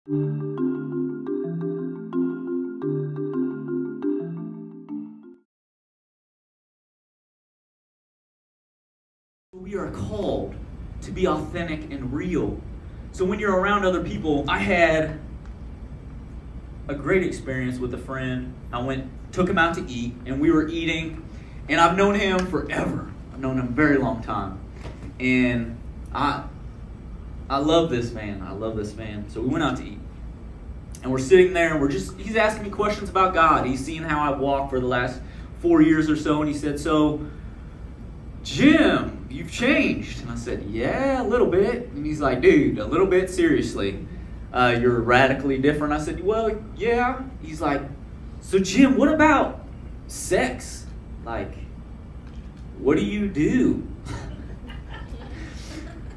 We are called to be authentic and real. So when you're around other people, I had a great experience with a friend. Took him out to eat, and we were eating, and I've known him forever. I've known him a very long time. And I love this man. I love this man. So we went out to eat. And we're sitting there, and he's asking me questions about God. He's seen how I've walked for the last 4 years or so, and he said, "So, Jim, you've changed." And I said, "Yeah, a little bit." And he's like, "Dude, a little bit, seriously. You're radically different." I said, "Well, yeah." He's like, "So, Jim, what about sex? Like, what do you do?"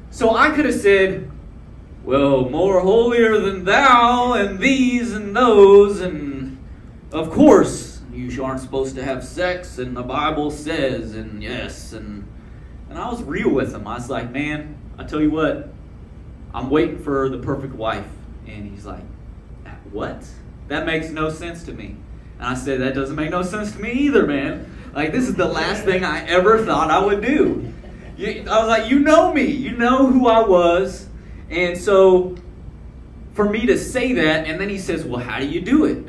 So I could have said, "Well, more holier than thou, and these and those, and of course, you aren't supposed to have sex, and the Bible says, and yes," and I was real with him. I was like, "Man, I tell you what, I'm waiting for the perfect wife." And he's like, "What? That makes no sense to me." And I said, "That doesn't make no sense to me either, man. Like, this is the last thing I ever thought I would do." I was like, "You know me. You know who I was." And so for me to say that, and then he says, "Well, how do you do it?"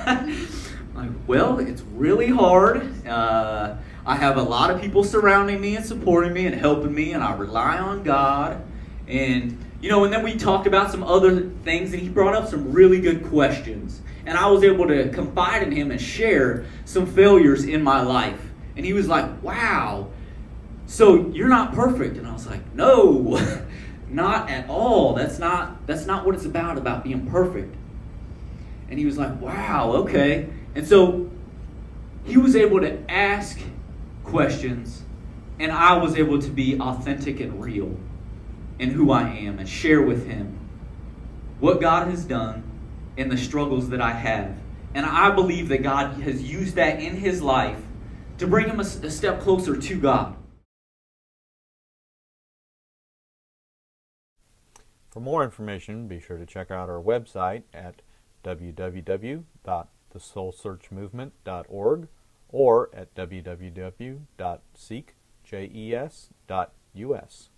I'm like, "Well, it's really hard. I have a lot of people surrounding me and supporting me and helping me, and I rely on God." And, and then we talked about some other things, and he brought up some really good questions. And I was able to confide in him and share some failures in my life. And he was like, "Wow, so you're not perfect." And I was like, "No, not at all. That's not what it's about being perfect." And he was like, "Wow, okay." And so he was able to ask questions, and I was able to be authentic and real in who I am and share with him what God has done and the struggles that I have. And I believe that God has used that in his life to bring him a step closer to God. For more information, be sure to check out our website at www.thesoulsearchmovement.org or at www.seekjes.us.